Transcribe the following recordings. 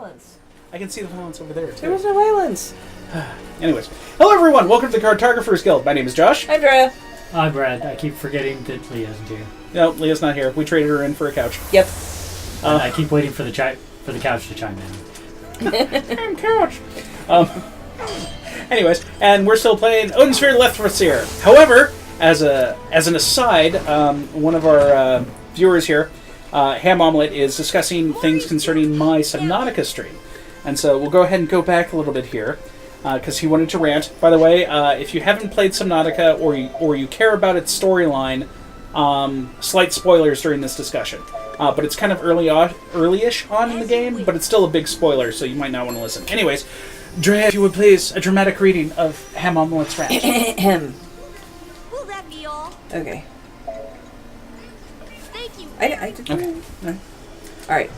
violence. I can see the violence over there, too. There was no violence. Anyways. Hello, everyone. Welcome to the Cartographers Guild. My name is Josh. I'm Drea. I'm Brad. I keep forgetting that Leah isn't here. No, Leah's not here. We traded her in for a couch. Yep. And I keep waiting for the couch to chime in. I'm couch. Anyways, and we're still playing Odin's Leifthrasir. However, as an aside, one of our viewers here, Ham Omelette, is discussing things concerning my Subnautica stream. And so we'll go ahead and go back a little bit here, because he wanted to rant. By the way, if you haven't played Subnautica or you care about its storyline, slight spoilers during this discussion. But it's kind of early-ish on in the game, but it's still a big spoiler, so you might not want to listen. Anyways, Drea, if you would please, a dramatic reading of Ham Omelette's rant. Will that be all? Okay. Thank you. I did. Okay. Alright.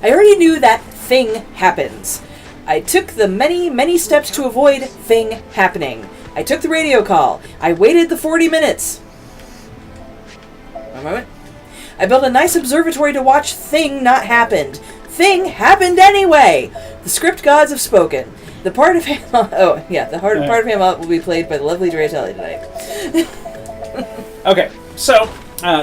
I already knew that thing happens. I took the many, many steps to avoid thing happening. I took the radio call. I waited the 40 minutes. One moment. I built a nice observatory to watch thing not happened. Thing happened anyway. The script gods have spoken. The part of part of Hamlet will be played by the lovely Drea Telly tonight. Okay, so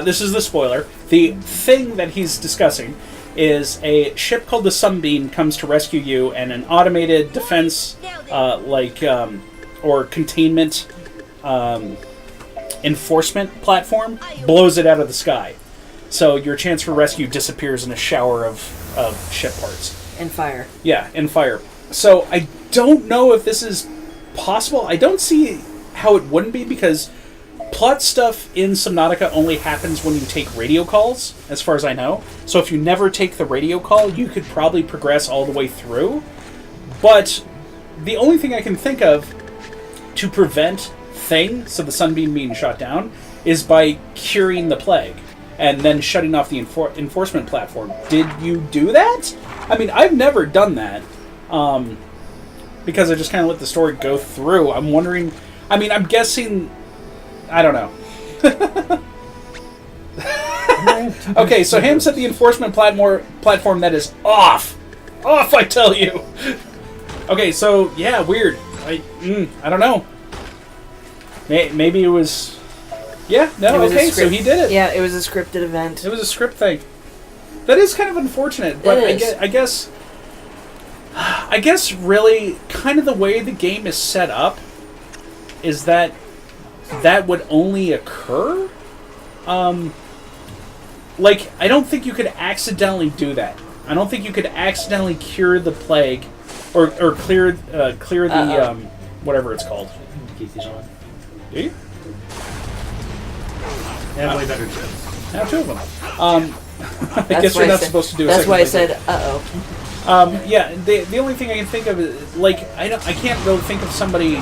this is the spoiler. The thing that he's discussing is a ship called the Sunbeam comes to rescue you, and an automated defense, or containment enforcement platform blows it out of the sky. So your chance for rescue disappears in a shower of ship parts. And fire. Yeah, and fire. So I don't know if this is possible. I don't see how it wouldn't be, because plot stuff in Subnautica only happens when you take radio calls, as far as I know. So if you never take the radio call, you could probably progress all the way through. But the only thing I can think of to prevent Thing, so the Sunbeam being shot down, is by curing the plague and then shutting off the enforcement platform. Did you do that? I mean, I've never done that, because I just kind of let the story go through. I'm wondering... I mean, I'm guessing... I don't know. Okay, so Ham said the enforcement platform that is off. Off, I tell you. Okay, so, yeah, weird. I don't know. Maybe it was... Yeah, no, okay, so he did it. Yeah, it was a scripted event. It was a script thing. That is kind of unfortunate, but I guess really kind of the way the game is set up is that would only occur. I don't think you could accidentally do that. I don't think you could accidentally cure the plague or clear the whatever it's called. Keep these on. Do you? Yeah, way better jokes. Now two of them. I guess you're not supposed to do. That's why I said, Yeah, the only thing I can think of is I can't really think of somebody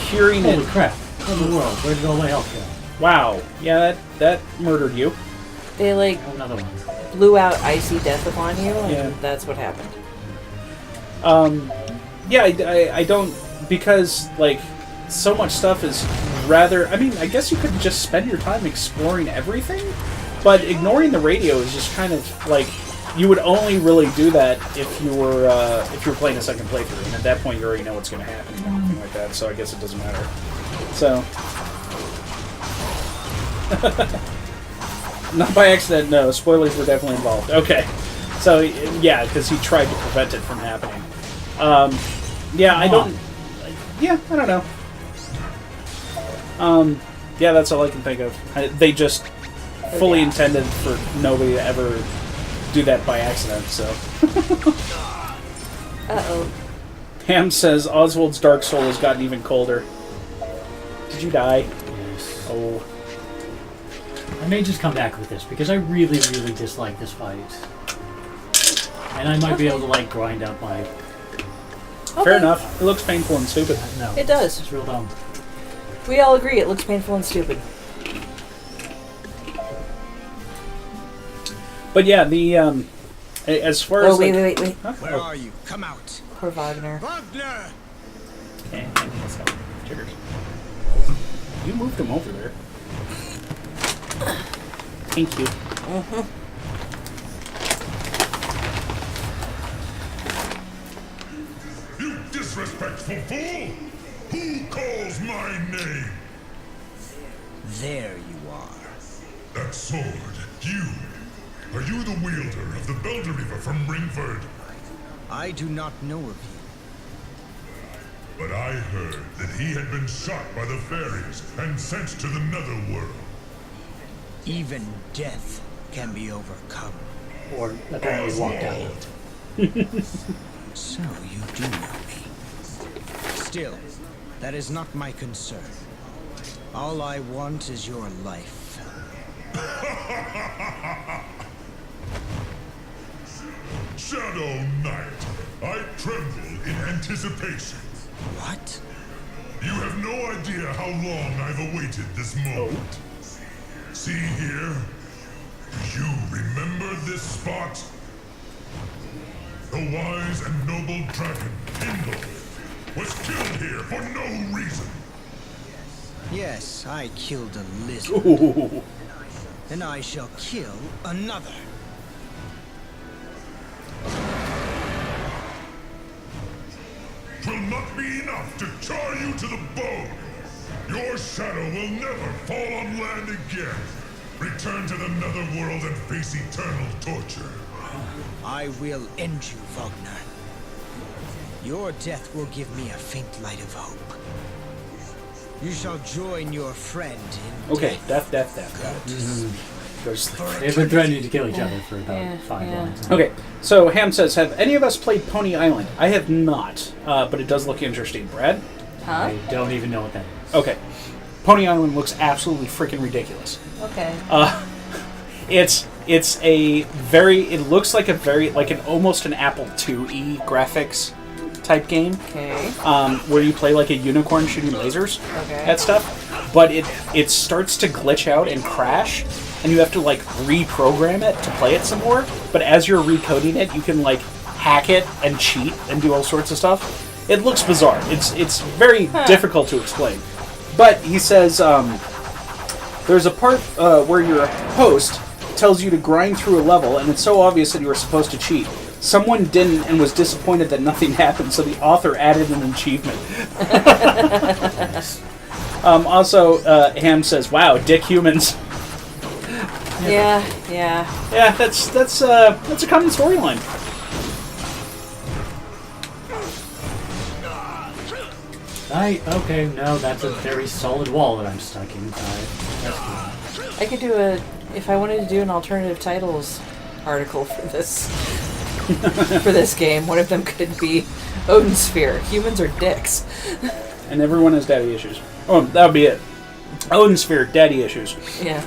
curing it. Holy crap! In the world, where did all my health go? Wow. Yeah, that murdered you. They Another one. blew out icy death upon you, and Yeah. that's what happened. Yeah, I don't, because so much stuff is rather... I mean, I guess you could just spend your time exploring everything, but ignoring the radio is just kind of you would only really do that if you were playing a second playthrough, and at that point you already know what's going to happen and everything like that, so I guess it doesn't matter. So... Not by accident, no. Spoilers were definitely involved. Okay. So, yeah, because he tried to prevent it from happening. Yeah, I don't know. Yeah, that's all I can think of. They just fully intended for nobody to ever do that by accident, so. Uh-oh. Ham says Oswald's Dark Soul has gotten even colder. Did you die? Yes. Oh. I may just come back with this, because I really, really dislike this fight. And I might be able to, grind out my... Fair enough. It looks painful and stupid. No. It does. It's real dumb. We all agree it looks painful and stupid. But yeah, the, as far as... wait. Huh? Where are you? Come out. Poor Wagner. Wagner! Jiggers. You moved him over there. Thank you. disrespectful fool! Who calls my name? There you are. That sword, you. Are you the wielder of the Belderreaver from Ringford? I do not know of you. But I heard that he had been shot by the fairies and sent to the Netherworld. Even death can be overcome. Or apparently walked out. So you do know me. Still, that is not my concern. All I want is your life. Shadow Knight, I tremble in anticipation. What? You have no idea how long I've awaited this moment. See here? Do you remember this spot? The wise and noble dragon, Indol, was killed here for no reason. Yes, I killed a lizard. Ooh. And I shall kill another. Will not be enough to char you to the bone. Your shadow will never fall on land again. Return to the Netherworld and face eternal torture. I will end you, Wagner. Your death will give me a faint light of hope. You shall join your friend in Okay, death. death. They've been threatening to kill each other for about Yeah, 5 yeah. lines. now. Okay, so Ham says, have any of us played Pony Island? I have not, but it does look interesting. Brad? Huh? I don't even know what that is. Okay. Pony Island looks absolutely freaking ridiculous. Okay. It looks like almost an Apple IIe graphics type game. Okay. Where you play like a unicorn shooting lasers Okay. at stuff. But it starts to glitch out and crash, and you have to like reprogram it to play it some more. But as you're recoding it, you can like hack it and cheat and do all sorts of stuff. It looks bizarre. It's very difficult to explain. But he says there's a part where your host tells you to grind through a level, and it's so obvious that you were supposed to cheat. Someone didn't and was disappointed that nothing happened, so the author added an achievement. Also, Ham says, "Wow, dick humans." Yeah. Yeah, that's a common storyline. Okay, no, that's a very solid wall that I'm stuck in. That's cool. I could do if I wanted to do an alternative titles article for this for this game. One of them could be Odin Sphere. Humans are dicks. And everyone has daddy issues. Oh, that would be it. Odin Sphere, daddy issues. Yeah.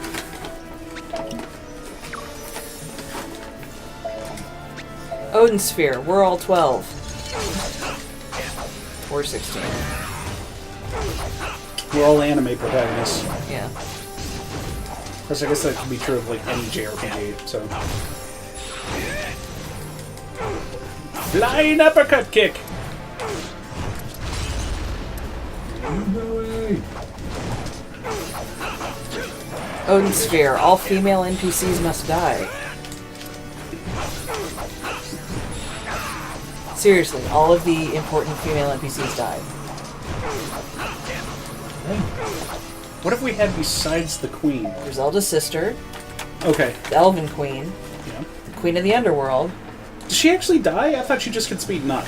Odin Sphere. We're all 12 or 16. We're all anime protagonists. Yeah. Plus, I guess that could be true of like any JRPG. So, flying uppercut kick. Odin Sphere. All female NPCs must die. Seriously, all of the important female NPCs died. What have we had besides the queen? Griselda's sister, Okay. the Elven Queen, Yeah. the Queen of the Underworld. Does she actually die? I thought she just gets beaten up.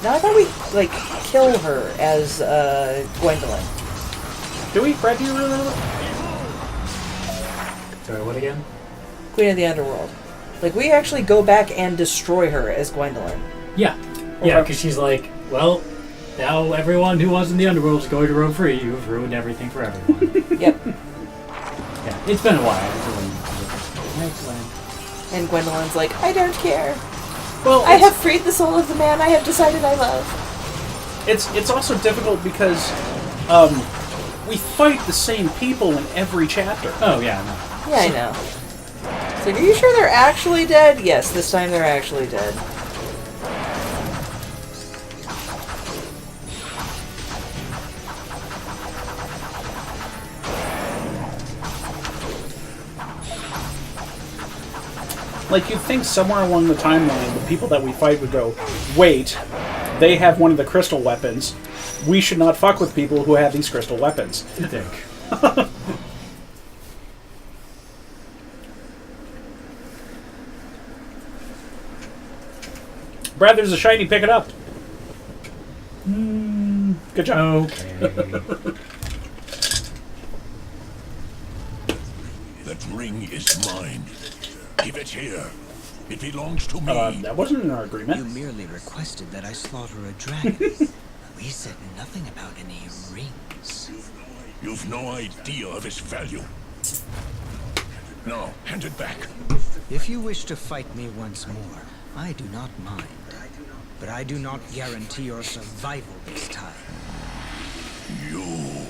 Now I thought we kill her as Gwendolyn. Do we? Brad, do you remember? Sorry, what again? Queen of the Underworld. We actually go back and destroy her as Gwendolyn. Yeah. Yeah, because she's like, well, now everyone who was in the underworld is going to roam free. You've ruined everything for everyone. Yep. Yeah, it's been a while. And Gwendolyn's like, I don't care. Well, I have freed the soul of the man I have decided I love. It's also difficult because we fight the same people in every chapter. Oh, yeah. No. Yeah, I know. It's like, are you sure they're actually dead? Yes, this time they're actually dead. Like, you'd think somewhere along the timeline, the people that we fight would go, wait, they have one of the crystal weapons. We should not fuck with people who have these crystal weapons. You think? Brad, there's a shiny. Pick it up. Good job. Okay. That ring is mine. Give it here. It belongs to me. That wasn't in our You agreement. merely requested that I slaughter a dragon. We said nothing about any rings. You've no idea of its value. Now, hand it back. If you wish to fight me once more, I do not mind. But I do not guarantee your survival this time. You.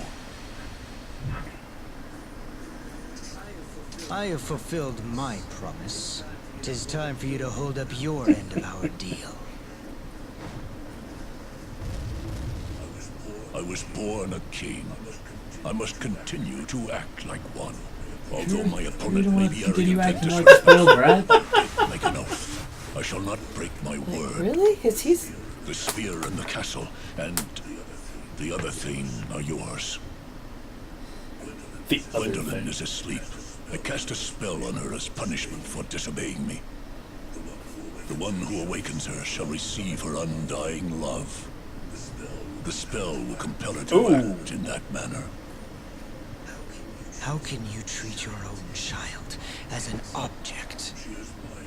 I have fulfilled my promise. 'Tis time for you to hold up your end of our deal. I was born a king. I must continue to act like one. Although my You opponent don't may want be to continue arrogant and acting like a spoiled brat? make an oath. I shall not break my word. Really? Because he's... The spear and the castle, and the other thing are yours. The other Gwendolyn thing. is asleep. I cast a spell on her as punishment for disobeying me. The one who awakens her shall receive her undying love. The spell will compel her to Ooh. act in that manner. How can you treat your own child as an object?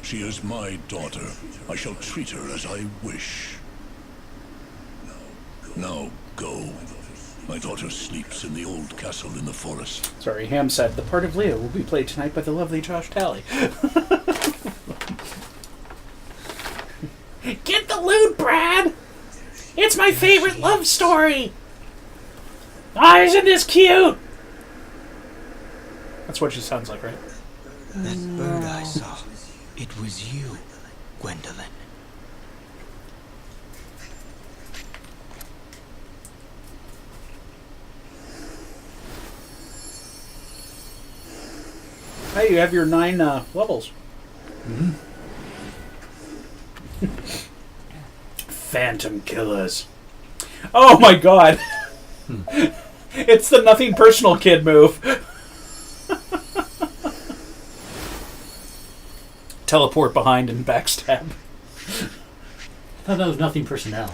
She is my daughter. I shall treat her as I wish. Now, go. My daughter sleeps in the old castle in the forest. Sorry, Ham said, the part of Leo will be played tonight by the lovely Josh Talley. Get the loot, Brad! It's my favorite love story! Ah, isn't this cute? That's what she sounds like, right? That bird I saw, it was you, Gwendolyn. Hey, you have your 9 levels. Phantom Killers. Oh my god! It's the nothing personal kid move. Teleport behind and backstab. I thought that was nothing personnel.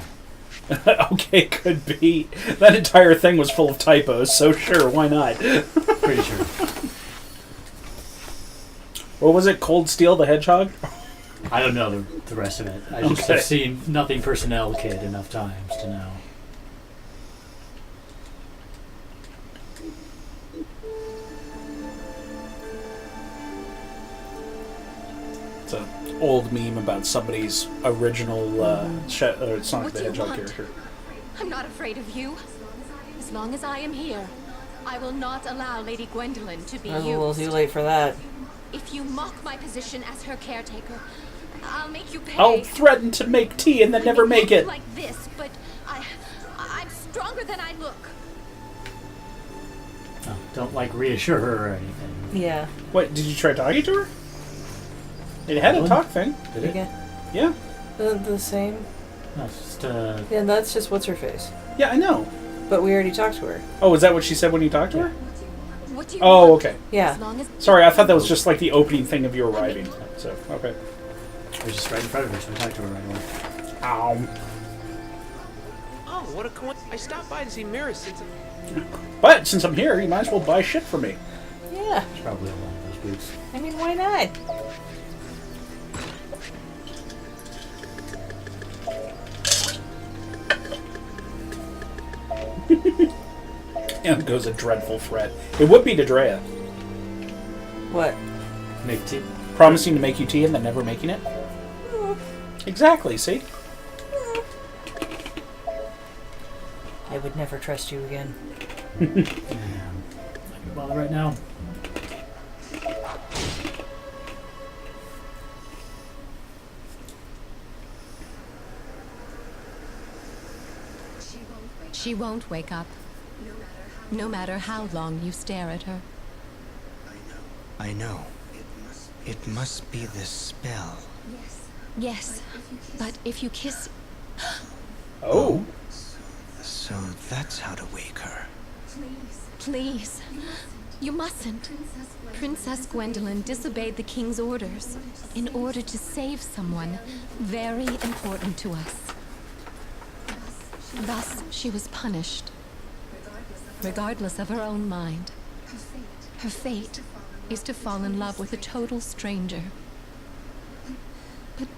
Okay, could be. That entire thing was full of typos, so sure, why not? Pretty sure. What was it? Cold Steel the Hedgehog? I don't know the rest of it. I just Okay. have seen nothing personnel kid enough times to know. It's an old meme about somebody's original Sonic What the do you Hedgehog want? character. I'm not afraid of you. As long as I am here, I will not allow Lady Gwendolyn to be I'm a little used. too late for that. If you mock my position as her caretaker, I'll make you pay. I'll threaten to make tea and then never I may make look it. like this, but I'm stronger than I look. Oh, don't reassure her or anything. Yeah. What, did you try talking to her? It had a talk thing. Did it? Yeah. Yeah. The same. No, it's just Yeah, that's just what's her face. Yeah, I know. But we already talked to her. Oh, is that what she said when you talked to her? What do you Oh, want? okay. Yeah. As long as Sorry, I thought that was just like the opening thing of you arriving. So, okay. it was just right in front of her, so I talked to her right away. Ow. Oh, what a coincidence. I stopped by to see Mira since... But since I'm here, you might as well buy shit for me. Yeah. It's probably one of those boots. I mean, why not? And goes a dreadful threat. It would be to Drea. What? Make tea. Promising to make you tea and then never making it? Exactly, see? I would never trust you again. I can bother right now. she won't wake up. No matter how long you stare at her. I know. It must be the spell. Yes, but if you kiss... Oh. So that's how to wake her. Please. You mustn't. Princess Gwendolyn disobeyed the king's orders in order to save someone very important to us. Thus, she was punished, regardless of her own mind. Her fate is to fall in love with a total stranger. But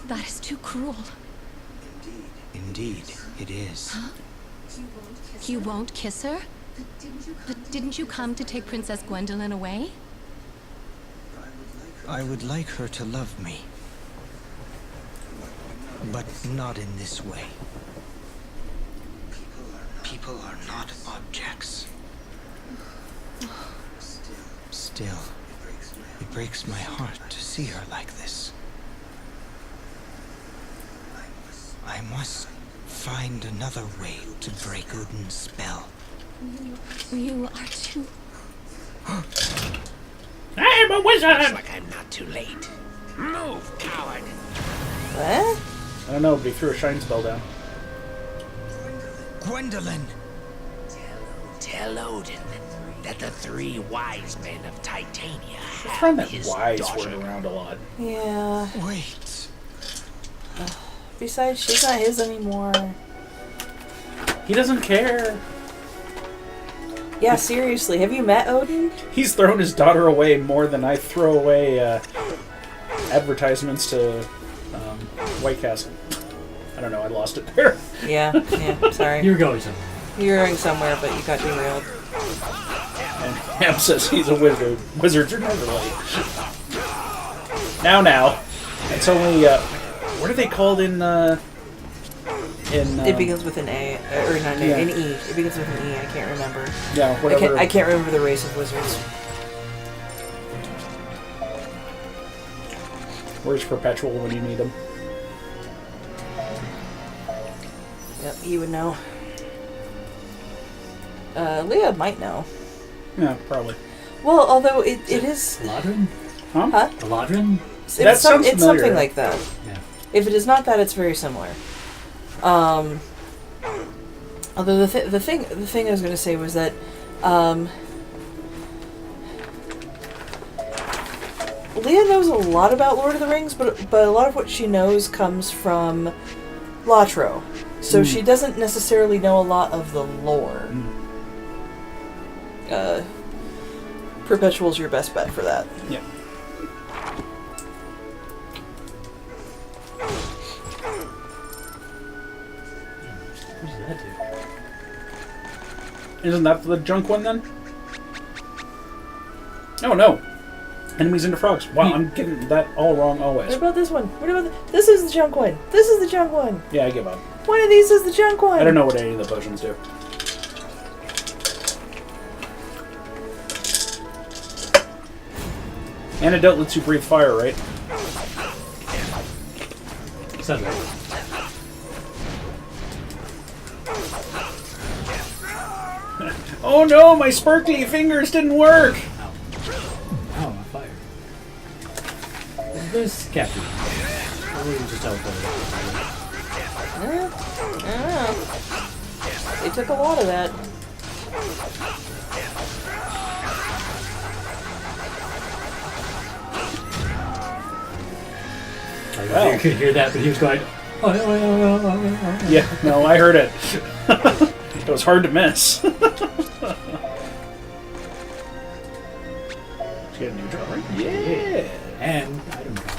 that is too cruel. Indeed, it is. Huh? You won't kiss her? But didn't you come to take Princess Gwendolyn away? I would like her to love me. But not in this way. People are not objects. Still, it breaks my heart to see her like this. I must find another way to break Odin's spell. You are too... I'm a wizard! Looks like I'm not too late. Move, coward! What? I don't know, but he threw a shine spell down. Gwendolyn! Tell Odin that the 3 wise men of Titania Let's run have that his wise daughter. word around a lot. Yeah. Wait. Besides, she's not his anymore. He doesn't care. Yeah, seriously. Have you met Odin? He's thrown his daughter away more than I throw away advertisements to White Castle. I don't know, I lost it there. Yeah, sorry. You're going somewhere. You're going somewhere, but you got derailed. And Ham says he's a wizard. Wizards are never late. Now. It's only, what are they called in it begins with an A, or not an A, an E. It begins with an E, I can't remember. Yeah, whatever. I can't remember the race of wizards. Where's Perpetual when you need him? Yep, you would know. Leah might know. Yeah, probably. Well, although it is... Eladrin? Huh? Eladrin? That sounds it's familiar. something like that. Yeah. If it is not that, it's very similar. Although the thing I was going to say was that Leah knows a lot about Lord of the Rings, but a lot of what she knows comes from Latro, so she doesn't necessarily know a lot of the lore. Perpetual's your best bet for that. Yeah. What does that do? Isn't that the junk one then? Oh no. Enemies into frogs. Wow, I'm getting that all wrong always. What about this one? What about this? Is the junk one. This is the junk one. Yeah, I give up. One of these is the junk one. I don't know what any of the potions do. Antidote lets you breathe fire, right? Sounds right. Oh no, my sparkly fingers didn't work! Ow. Ow, I'm on fire. Is this Captain? Or will you just teleport it? I don't know. They took a lot of that. I you could hear that, but he was going... Yeah, no, I heard it. It was hard to miss. Did you get a new job, right? Yeah! And item drop.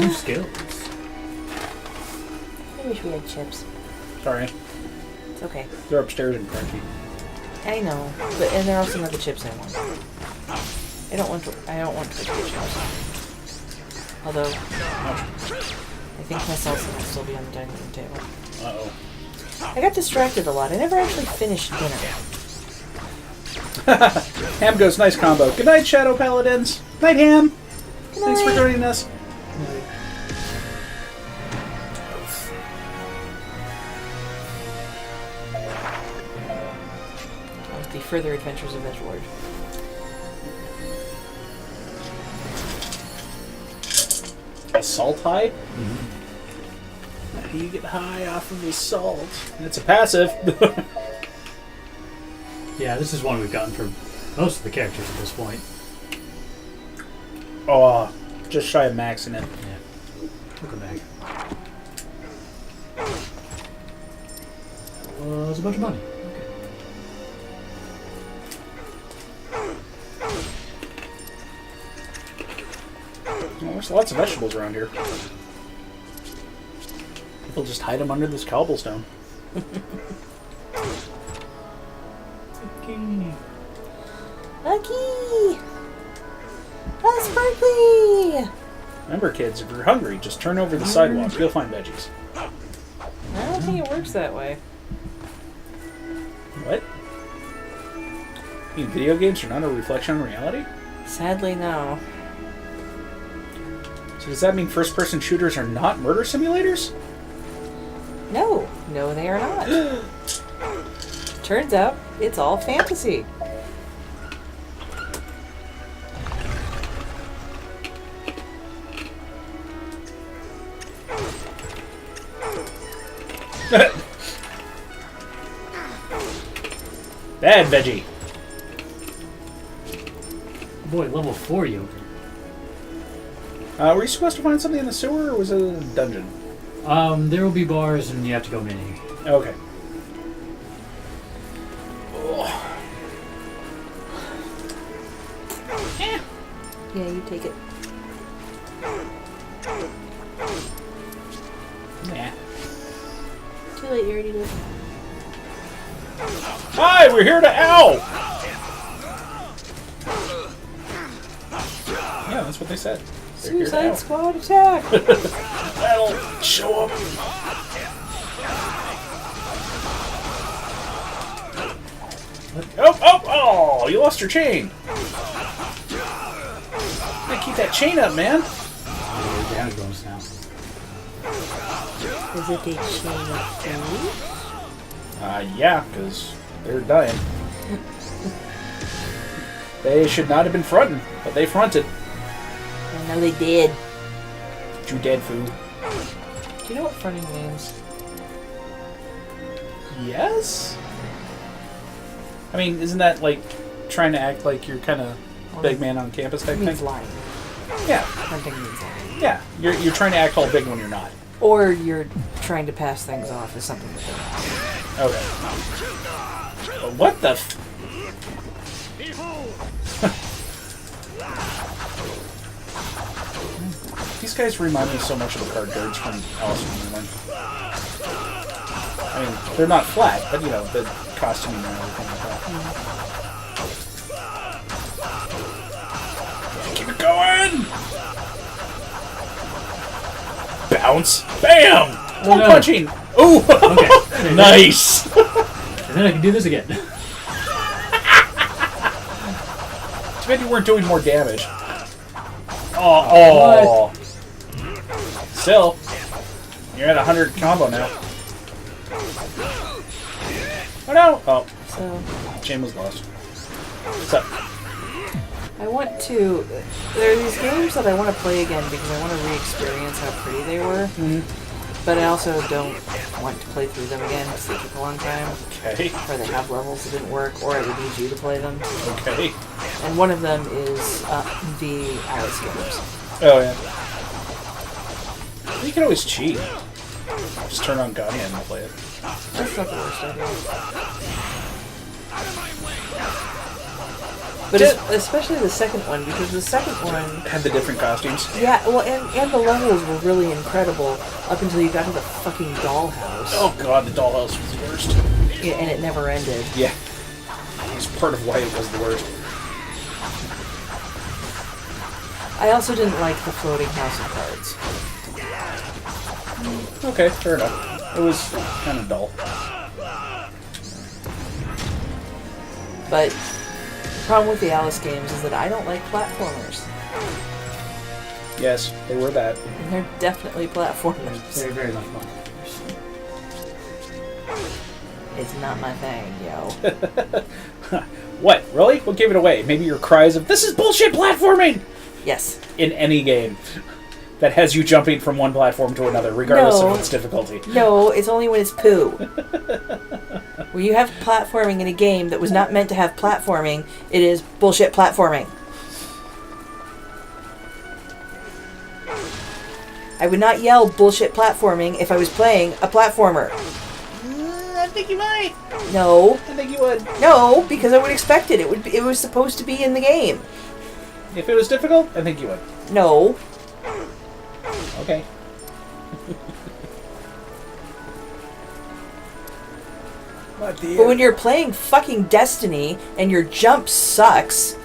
New skills. I wish we had chips. Sorry, It's okay. they're upstairs in crunchy. I know, but and there are also not the chips I want. I don't want tortilla chips. Although I think my salsa will still be on the dining room table. Uh-oh. I got distracted a lot. I never actually finished dinner. Ham goes, nice combo. Good night, Shadow Paladins. Night, Ham. Good Thanks for night. joining us. The further adventures of Edgelord. Salt high? How do you get high off of the salt? It's a passive. Yeah, this is one we've gotten from most of the characters at this point. Oh, just shy of maxing it. Yeah. We'll come back. It's a bunch of money. Okay. Well, there's lots of vegetables around here. People just hide them under this cobblestone. Lucky! Oh, Sparkly! Remember, kids, if you're hungry, just turn over the sidewalk. You'll find veggies. I don't think it works that way. What? You mean video games are not a reflection on reality? Sadly, no. So does that mean first-person shooters are not murder simulators? No. No, they are not. Turns out, it's all fantasy. Bad veggie. Boy, level 4 yogurt. Were you supposed to find something in the sewer, or was it a dungeon? There will be bars, and you have to go mini. Okay. Yeah, you take it. Nah. Too late, you already did. Hi, we're here to ow! Yeah, that's what they said. They're here to Suicide ow. Squad attack! That'll show up. Oh, you lost your chain. Gotta keep that chain up, man. Your damage bonus now. Is it a chain of food? Yeah, because they're dying. They should not have been fronting, but they fronted. I know they did. You dead food. Do you know what fronting means? Yes? I mean, isn't that like trying to act like you're kind of big man on campus type It means thing? lying. Yeah, Fronting means lying. yeah. You're trying to act all big when you're not. Or you're trying to pass things off as something that they're not. Okay. What the? These guys remind me so much of the card birds from Alice in Wonderland. I mean, they're not flat, but you know, the costuming and everything like that. Keep it going! Bounce! Bam! One no. punching! Ooh! Okay. Nice! And then I can do this again. Too bad you weren't doing more damage. Oh. Still, you're at 100 combo now. Oh no! Oh, So, Jane was lost. What's up? I want to... There are these games that I want to play again because I want to re-experience how pretty they were. Mm-hmm. But I also don't want to play through them again because they took a long time. Okay. Or they have levels that didn't work, or I would need you to play them. Okay. And one of them is the Alice games. Oh yeah. You can always cheat. Just turn on Gun and play it. That's not the worst idea. But especially the second one, because the second one... Had the different costumes. Yeah, well, and the levels were really incredible up until you got to the fucking dollhouse. Oh god, the dollhouse was the worst. Yeah, and it never ended. Yeah. It's part of why it was the worst. I also didn't like the floating house of cards. Okay, fair enough. It was kind of dull. But the problem with the Alice games is that I don't like platformers. Yes, they were that. And they're definitely platformers. Very, very much fun. It's not my thing, yo. What? Really? What gave it away? Maybe your cries of, "This is bullshit platforming!" Yes. In any game. that has you jumping from one platform to another, regardless No. of its difficulty. No, it's only when it's poo. When you have platforming in a game that was not meant to have platforming, it is bullshit platforming. I would not yell bullshit platforming if I was playing a platformer. I think you might. No. I think you would. No, because I would expect it. It was supposed to be in the game. If it was difficult, I think you would. No. Okay. But when you're playing fucking Destiny and your jump sucks,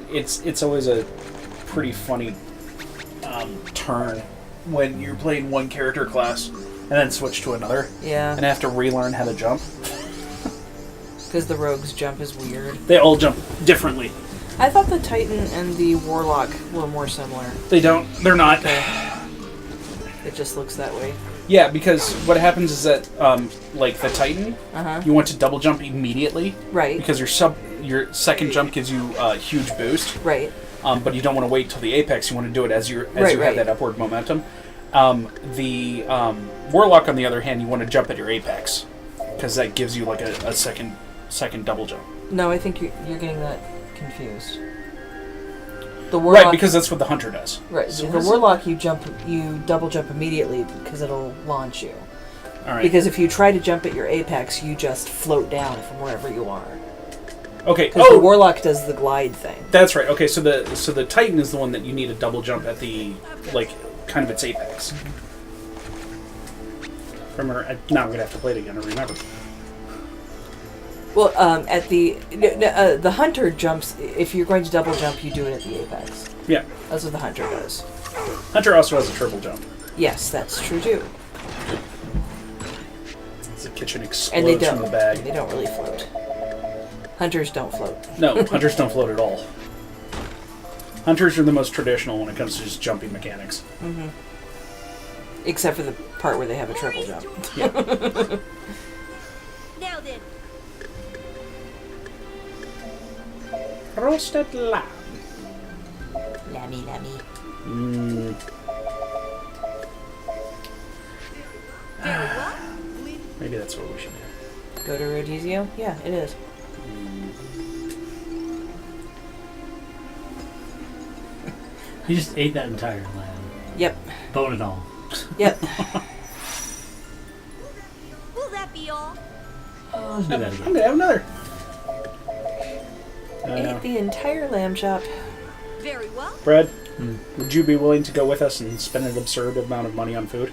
it's always a pretty funny turn when you're playing one character class and then switch to another. yeah, And have to relearn how to jump. because the rogue's jump is weird. They all jump differently. I thought the Titan and the Warlock were more similar. They're not. It just looks that way. Yeah, because what happens is that, like the Titan, Uh-huh. you want to double jump immediately. Right. Because your second jump gives you a huge boost. Right. But you don't want to wait till the apex. You want to do it as you Right. have that upward momentum. The Warlock, on the other hand, you want to jump at your apex because that gives you like a second double jump. No, I think you're getting that confused. The Warlock, Right, because that's what the Hunter does. right. So The Warlock, you double jump immediately because it'll launch you. All right. Because if you try to jump at your apex, you just float down from wherever you are. Okay. Because the Warlock does the glide thing. That's right. Okay, so the Titan is the one that you need to double jump at the kind of its apex. Remember, now I'm gonna have to play it again to remember. Well, at the Hunter jumps. If you're going to double jump, you do it at the apex. Yeah. That's what the Hunter does. Hunter also has a triple jump. Yes, that's true too. The kitchen And explodes they don't. from the bag. They don't really float. Hunters don't float. No, Hunters don't float at all. Hunters are the most traditional when it comes to just jumping mechanics. Mm-hmm. Except for the part where they have a triple jump. Yeah. Now then. Roasted lamb. Lammy. Mm. Maybe that's what we should do. Go to Rodizio? Yeah, it is. You just ate that entire lamb. Yep. Bone and all. Yep. Will that be all? Oh, let's do that I'm again. gonna have another. Ate the entire lamb chop. Very well. Brad, would you be willing to go with us and spend an absurd amount of money on food?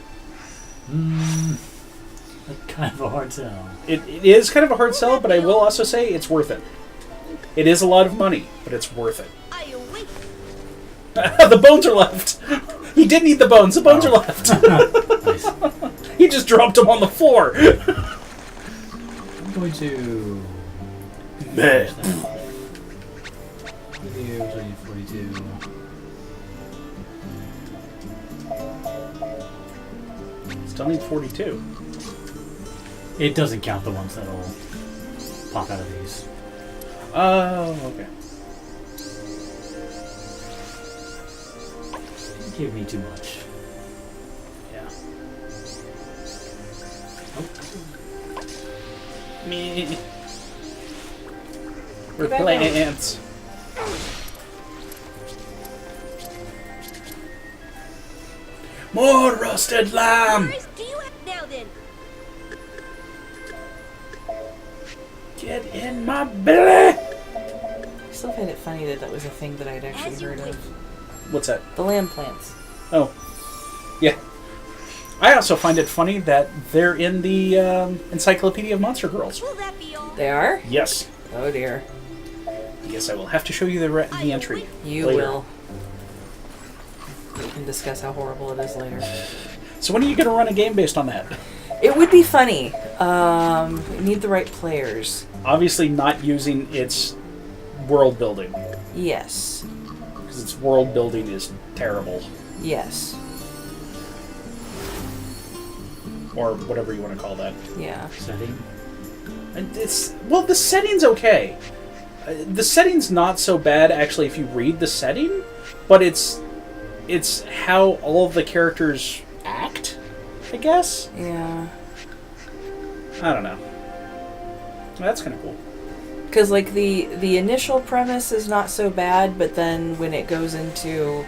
That's kind of a hard sell. It is kind of a hard sell, but I will also say it's worth it. It is a lot of money, but it's worth it. I await. The bones are left. He didn't eat the bones. The bones are left. Nice. He just dropped them on the floor. I'm going to... Man. 42. Still need 42. It doesn't count the ones that'll pop out of these. Oh, okay. Give me too much. Yeah. Oh. Me. We're Back plants. More roasted lamb. Do you have now then? Get in my belly. I still find it funny that was a thing that I'd actually heard of. What's that? The lamb plants. Oh, yeah. I also find it funny that they're in the Encyclopedia of Monster Girls. Will that be all? They are? Yes. Oh dear. Yes, I will have to show you the entry. You later. will. We can discuss how horrible it is later. So when are you going to run a game based on that? It would be funny. We need the right players. Obviously not using its world building, Yes. because its world building is terrible. Yes. Or whatever you want to call that. Yeah. Setting. And the setting's okay. the setting's not so bad actually if you read the setting, but it's how all of the characters act, I guess. Yeah. I don't know. That's kind of cool. Because, like, the initial premise is not so bad, but then when it goes into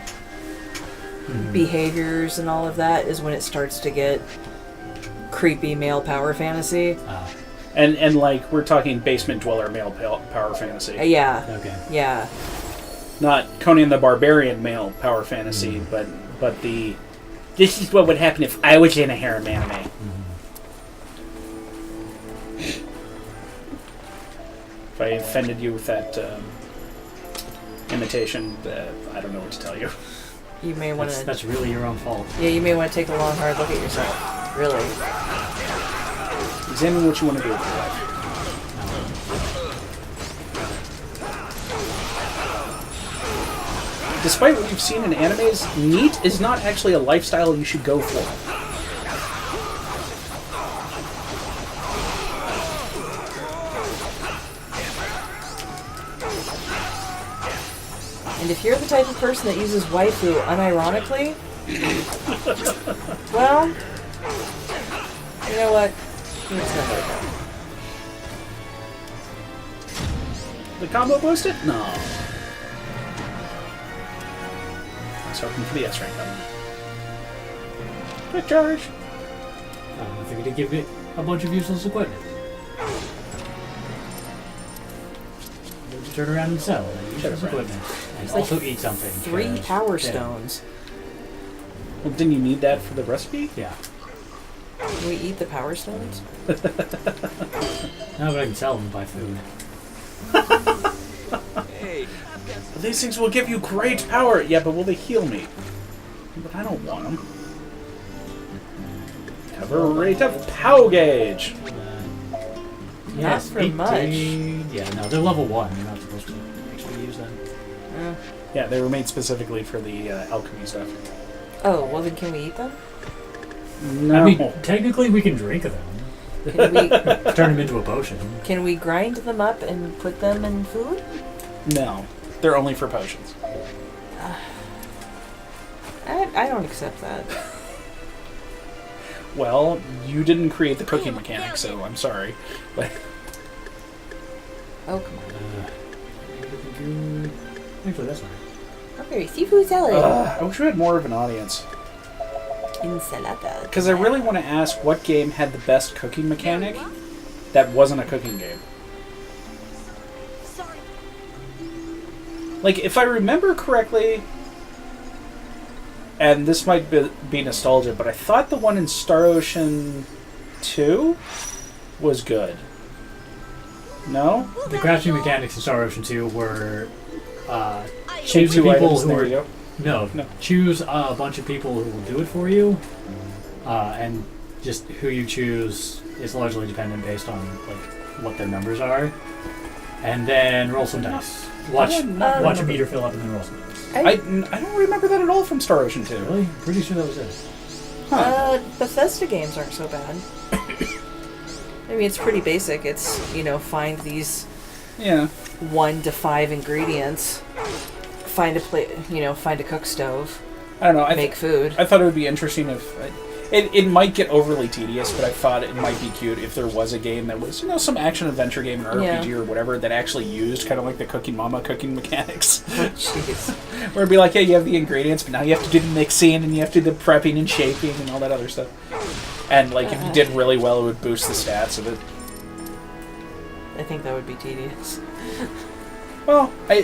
behaviors and all of that is when it starts to get creepy male power fantasy. And like, we're talking basement dweller male power fantasy. Yeah. Okay. Yeah. Not Conan the Barbarian male power fantasy, but this is what would happen if I was in a harem anime. If I offended you with that imitation, I don't know what to tell you. You may want to... That's really your own fault. Yeah, you may want to take a long, hard look at yourself. Really. Examine what you want to do with your life. Despite what you've seen in animes, NEAT is not actually a lifestyle you should go for. And if you're the type of person that uses waifu unironically, well, you know what? It's not worth it. The combo boosted? No. I was hoping for the S rank button. Quick charge! I figured to give it a bunch of useless equipment. To turn around and sell that useless equipment. And also eat something. 3 power stones. Well, didn't you need that for the recipe? Yeah. Can we eat the power stones? Now that I can sell them and buy food. These things will give you great power. Yeah, but will they heal me? But I don't want them. Cover rate of POW gauge. Not for much. Yeah, no, they're level 1. You're not supposed to actually use them. Yeah, they were made specifically for the alchemy stuff. Oh, well then can we eat them? No. I mean, technically we can drink them. Can we, Turn them into a potion. can we grind them up and put them in food? No. They're only for potions. I don't accept that. Well, you didn't create the cooking mechanic, so I'm sorry. But Oh, come on. Actually, that's fine. Okay, seafood salad. I wish we had more of an audience. Ensalada. Because I really want to ask what game had the best cooking mechanic that wasn't a cooking game. Sorry. Like, if I remember correctly, and this might be nostalgia, but I thought the one in Star Ocean 2 was good. No? The crafting mechanics in Star Ocean 2 were Choose choose two people items, who there are you go. no, choose a bunch of people who will do it for you, and just who you choose is largely dependent based on like what their numbers are, and then roll some dice. Watch a meter fill up and then roll some dice. I don't remember that at all from Star Ocean 2. Really? Pretty sure that was it. Bethesda games aren't so bad. I mean, it's pretty basic. It's, find these Yeah. 1 to 5 ingredients, find a find a cook stove, I don't know. make food. I thought it would be interesting if... It might get overly tedious, but I thought it might be cute if there was a game that was, some action-adventure game or RPG or whatever that actually used kind of like the Cooking Mama cooking mechanics. Oh, jeez. Where it'd be like, yeah, you have the ingredients, but now you have to do the mixing and you have to do the prepping and shaping and all that other stuff. And, like, if you did really well, it would boost the stats of it. I think that would be tedious. Well, I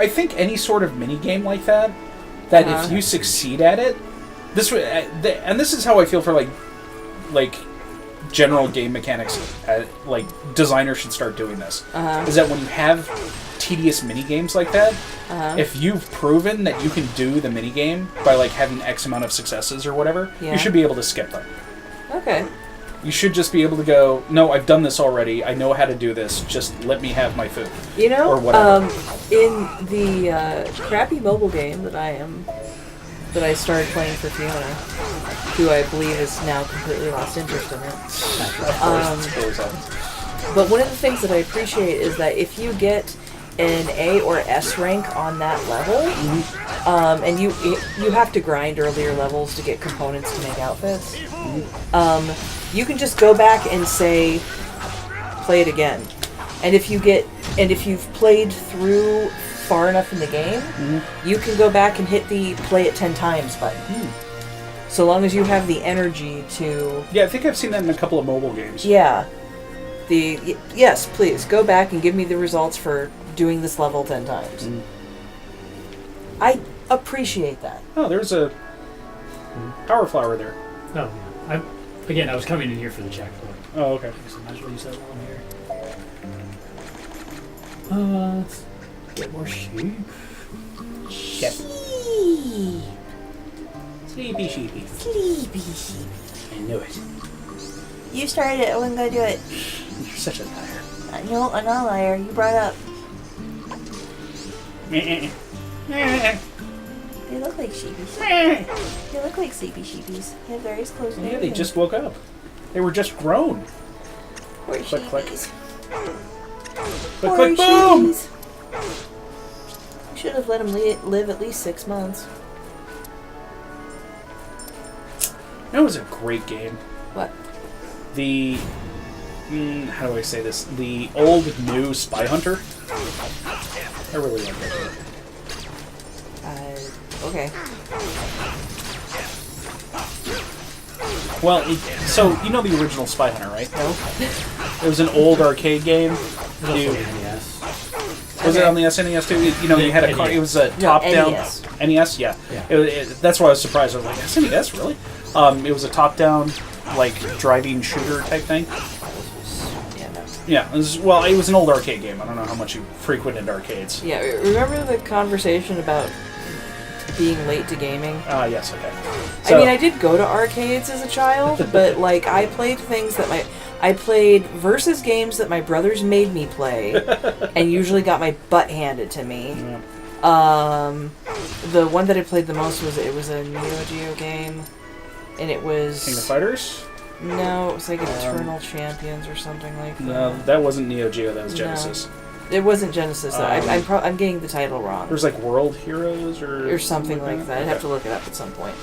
think any sort of mini-game like that if you succeed at it, this is how I feel for like general game mechanics. Like designers should start doing this. Is that when you have tedious mini games like that, if you've proven that you can do the mini game by like having X amount of successes or whatever, you should be able to skip them. Okay. You should just be able to go, no, I've done this already. I know how to do this. Just let me have my food. Or whatever. In the crappy mobile game that I started playing for Fiona, who I believe is now completely lost interest in it. Of course. But one of the things that I appreciate is that if you get an A or S rank on that level, and you have to grind earlier levels to get components to make outfits. You can just go back and say, play it again, and if you've played through far enough in the game, you can go back and hit the play it 10 times button. So long as you have the energy to... Yeah, I think I've seen that in a couple of mobile games. Yeah. Yes, please, go back and give me the results for doing this level 10 times. I appreciate that. Oh, there's a power flower there. Oh, yeah. I was coming in here for the checkpoint. Oh, okay. So might as well use that while I'm here. Let's get more sheep. Yep. Sleepy sheepy. Sleepy sheep. I knew it. You started it. I wasn't gonna do it. You're such a liar. No, I'm not a liar. You brought up. Yeah, They look like sheepies. They look like sleepy sheepies. They have various clothes. and they everything. just woke up. They were just grown. Poor Click, click. sheepies. Click, Poor click, boom! sheepies. You should have let them live at least 6 months. That was a great game. What? The... how do I say this? The old new Spy Hunter. I really like that game. Okay. Well, so you know the original Spy Hunter, right? No. It was an old arcade game. NES. Was it on the SNES too? You know, you had a car. It was a top-down NES. NES. Yeah. That's why I was surprised. I was like, SNES, really? It was a top-down, like driving shooter type thing. Yeah, no. Yeah. It was an old arcade game. I don't know how much you frequented arcades. Yeah, remember the conversation about being late to gaming? Yes. Okay. So, I mean, I did go to arcades as a child, but like I played things that I played versus games that my brothers made me play, and usually got my butt handed to me. Yeah. The one that I played the most was a Neo Geo game, and it was King of Fighters. No, it was like Eternal Champions or something like that. No, that wasn't Neo Geo. That was Genesis. No. It wasn't Genesis. Though. I'm getting the title wrong. There's like World Heroes or something like that. I'd have to look it up at some point.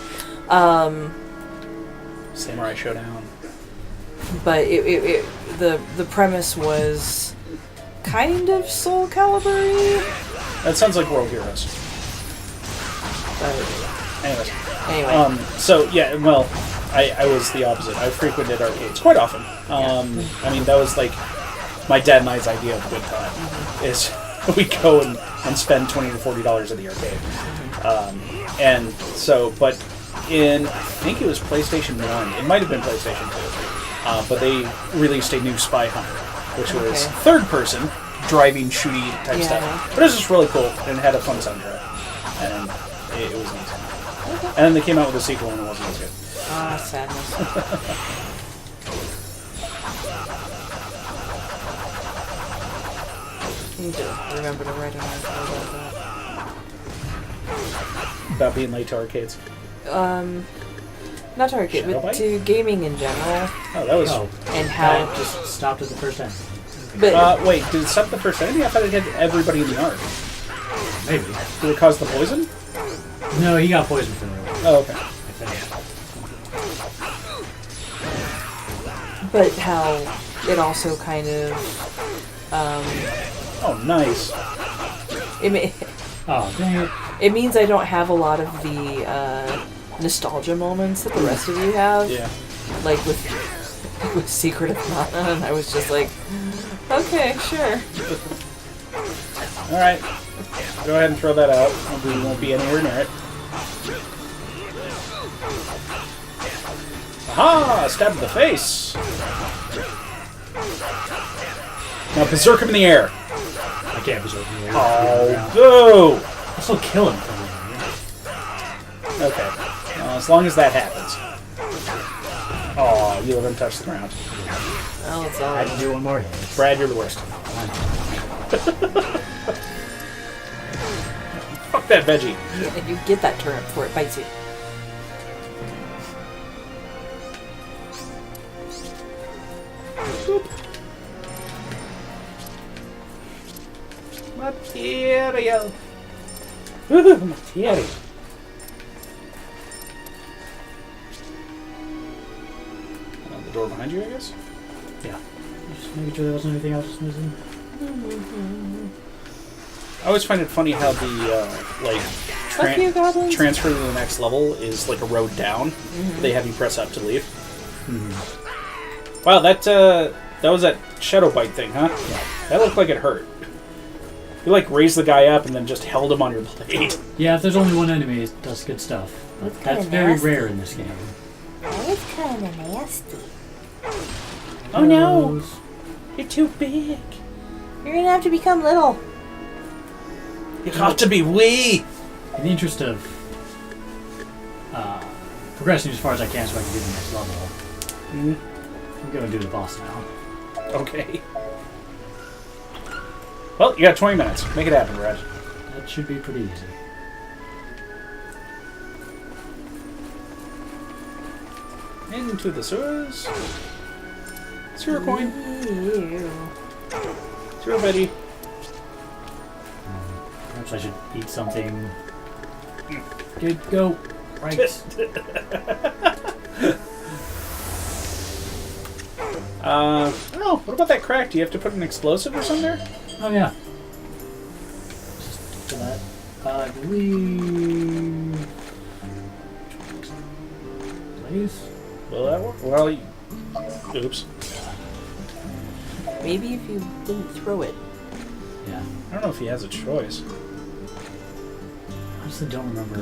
Samurai Showdown. But the premise was kind of Soul Calibur-y. That sounds like World Heroes. Anyways. Anyway. So yeah, well, I was the opposite. I frequented arcades quite often. I mean, that was like my dad and I's idea of a good time. Is we go and spend $20 to $40 at the arcade. And so, but I think it was PlayStation 1. It might have been PlayStation 2. But they released a new Spy Hunter, which was third-person, driving, shooty type stuff. But it was just really cool, and it had a fun soundtrack. And it was neat. And then they came out with a sequel, and it wasn't as good. Ah, sadness. I need to remember to write an article about that. About being late to arcades. Not to arcade, but to gaming in general. Oh, that was... And how... It just stopped at the first end. But, wait, did it stop the first enemy? I thought it hit everybody in the arc. Maybe. Did it cause the poison? No, he got poisoned from earlier. Oh, okay. I think. But how it also kind of... oh, nice. Oh, dang it. It means I don't have a lot of the nostalgia moments that the rest of you have. Yeah. Like with Secret of Mana, and I was just like, okay, sure. Alright. Go ahead and throw that out. We won't be anywhere near it. Aha! Stab in the face! Now berserk him in the air. I can't berserk him. Oh, boo! I'll still kill him from here. Okay. As long as that happens. Oh, you let him touch the ground. Well, it's all I right. had to do one more hit. Brad, you're the worst. Fuck that veggie. Yeah, you get that turnip before it bites you. Material. Ooh, material. The door behind you, I guess? Yeah. Just making sure there wasn't anything else missing. I always find it funny how the, Fuck you, goblins. transfer to the next level is like a road down. They have you press up to leave. Wow, that was that shadow bite thing, huh? Yeah. That looked like it hurt. You like raised the guy up and then just held him on your blade. Yeah, if there's only one enemy, it does good stuff. But that's very rare in this game. That was kind of nasty. Oh no! You're too big. You're gonna have to become little. You got to be wee! In the interest of progressing as far as I can so I can do the next level, I'm going to do the boss now. Okay. Well, you got 20 minutes. Make it happen, Brad. That should be pretty easy. Into the sewers. Sewer coin. Sewer buddy. Perhaps I should eat something. Good, go. Right. Oh, what about that crack? Do you have to put an explosive or something there? Oh, yeah. Just for that. I believe... Please? Will that work? Well, oops. Maybe if you didn't throw it. Yeah. I don't know if he has a choice. I honestly don't remember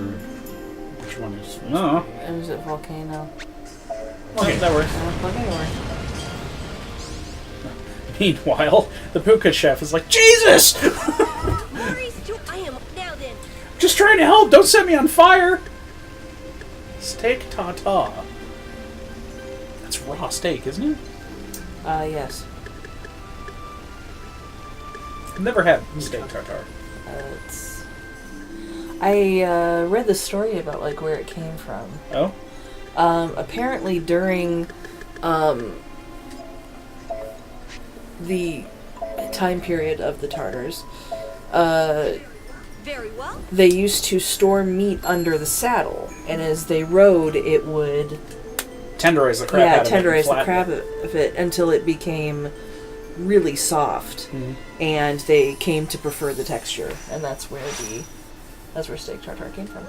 which one it is. No. It was at Volcano. Okay, that works. Volcano. Meanwhile, the Puka chef is like, Jesus! I am up now then. Just trying to help. Don't set me on fire. Steak tartare. That's raw steak, isn't it? Yes. I've never had steak tartare. I read the story about like where it came from. Oh? Apparently during the time period of the Tartars, Very well. they used to store meat under the saddle, and as they rode, it would Tenderize the crap out of it. tenderize the and crap flatten of it until it became really soft, and they came to prefer the texture, and that's where steak tartare came from.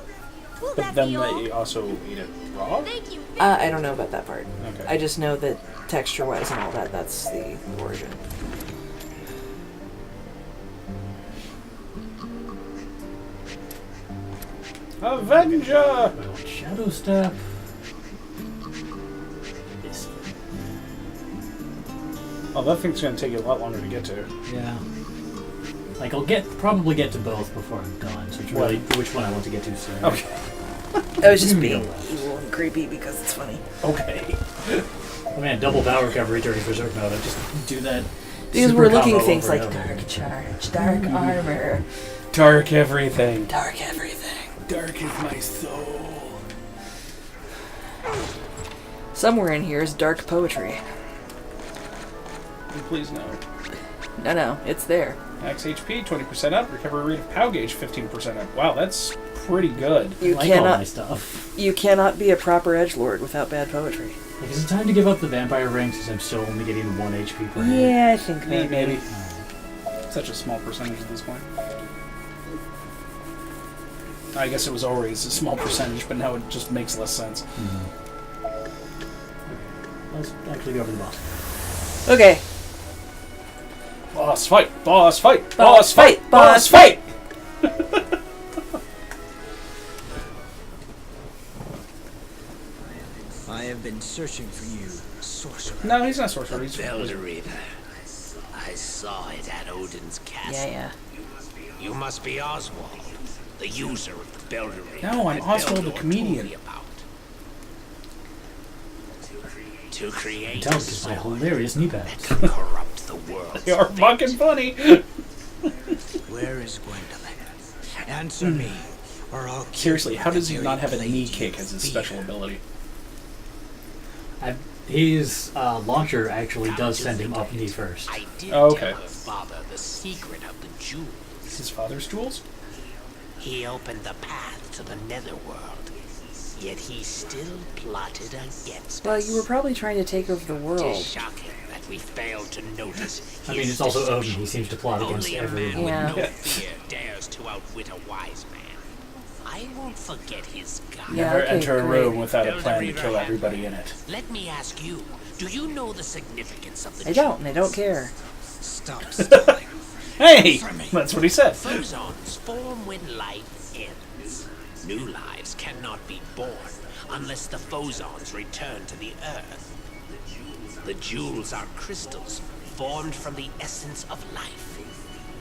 Will But that then be all? they also eat it raw? Thank you. I don't know about that part. Okay. I just know that texture-wise and all that, that's the origin. Avenger! Well, Shadow Step. Yes. Oh, that thing's going to take you a lot longer to get to. Yeah. Like, I'll probably get to both before I'm done, so it's really which one I want to get to soon. Okay. I was just You being know that. evil and creepy because it's funny. Okay. Oh man, double power recovery during Berserk mode. I just do that. Because super we're looking combo things over like and over. dark charge, dark armor, Dark everything. dark everything. Dark is my soul. Somewhere in here is dark poetry. Please no. No, it's there. Max HP 20% up. Recovery rate of POW gauge 15% up. Wow, that's pretty good. You I like all my cannot. stuff. You cannot be a proper edgelord without bad poetry. Like, is it time to give up the vampire ring since I'm still only getting 1 HP per hit? Yeah, I think maybe. Maybe. Such a small percentage at this point. I guess it was always a small percentage, but now it just makes less sense. Let's actually go over the boss. Okay. Boss fight! Boss fight! Boss fight! Boss fight! I have been searching for you, sorcerer. No, he's not sorcerer. He's Belderita. I saw it at Odin's castle. Yeah. You must be Oswald, the user of the Belderita. No, I'm that Oswald the Beldor comedian. told me about. To create Tell a us my sword hilarious knee that pads. can corrupt the world. They are fucking funny. Where is Gwendolyn? Answer me, or I'll kill Seriously, you how at the does he very not have a blade knee you kick as his fear. special ability? His launcher actually does send him up knee first. I did Oh, okay. tell her father the secret of the jewel. His father's jewels? He opened the path to the netherworld, yet he still plotted against Well, us. you were probably trying to take over the It world. is shocking that we failed to notice. I mean, his it's also Odin. deception. He seems to plot against Only a everyone. man with Yeah. no fear dares to outwit a wise man. I won't forget his guile. Yeah, Never okay, enter a great. room without a Build plan to river kill hand. everybody in it. Let me ask you, do you know the significance of the I don't, and I don't care. Stop stalling. Hey! That's what he said. Phosons form when life ends. New lives cannot be born unless the phosons return to the earth. The jewels are crystals formed from the essence of life.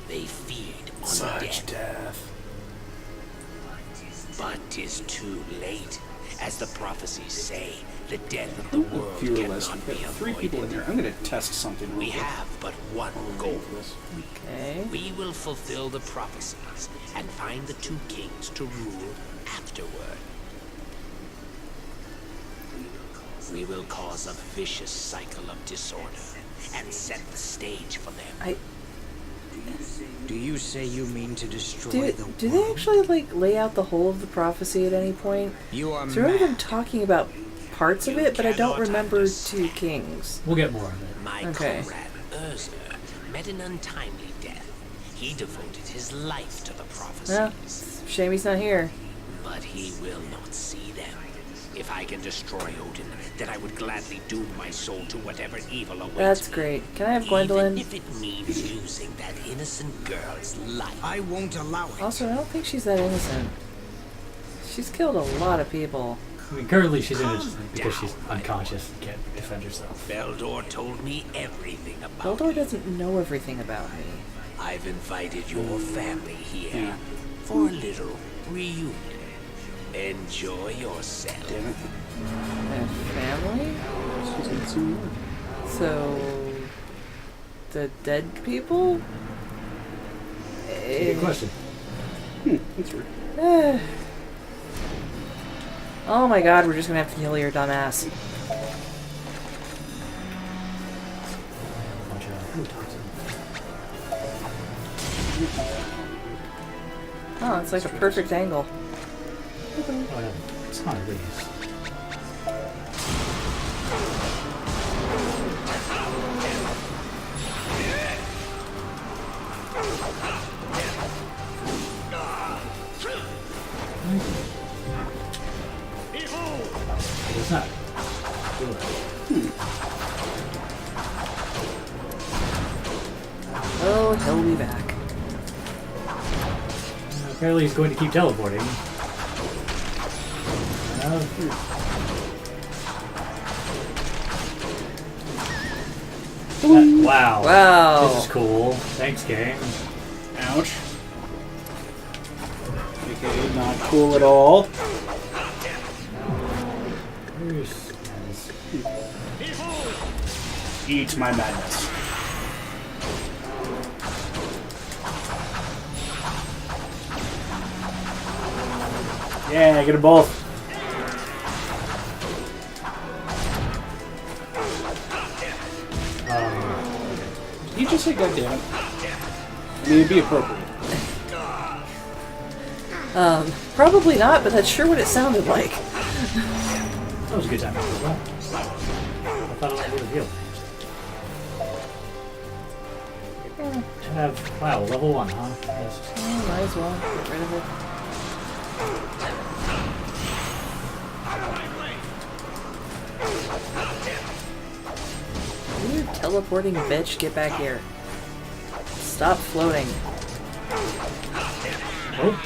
They feed on Such death. death. But 'tis too late. As the prophecies say, the death of the world Viewer list. cannot We've be got 3 people in avoided. here. I'm going to test something real We quick. have but one goal. Okay. We will fulfill the prophecies and find the two kings to rule afterward. We will cause a vicious cycle of disorder and set the stage for them. Do you say you mean to destroy Do, the do they world? actually, like, lay out the whole of the prophecy at any point? You are So I remember them mad. talking about parts of it, but I don't cannot remember understand. two kings. We'll get more of it. My Okay. comrade Urza met an untimely death. He devoted his life to the Well, prophecies, shame he's not here. but he will not see them. If I can destroy Odin, then I would gladly doom my soul to whatever evil awaits That's me. great. Can I have Gwendolyn? Even if it means using that innocent girl's life. I won't allow it. Also, I don't think she's that innocent. She's killed a lot of people. I mean, currently she's innocent Calm because she's down, my unconscious and can't defend herself. Beldor told me everything about Beldor you. doesn't know everything about me. I've invited your family here Yeah. for a little reunion. Enjoy yourself. Damn it. My family? She's got some more. So, the dead people? Good question. That's weird. Oh my god, we're just gonna have to kill your dumbass. Bunch of toxin. Oh, it's like a perfect angle. Oh yeah, it's not these. It's not. Oh, he'll be back. Apparently he's going to keep teleporting. Wow. Wow. This is cool. Thanks, game. Ouch. Okay, not cool at all. Where's- Eat my madness. Yeah, get them both. Did you just say goddammit? I mean, it'd be appropriate. Probably not, but that's sure what it sounded like. That was a good time. I thought it was a good deal. Should have, wow, level 1, huh? Yes. Oh, might as well get rid of it. You teleporting bitch, get back here. Stop floating. Oh.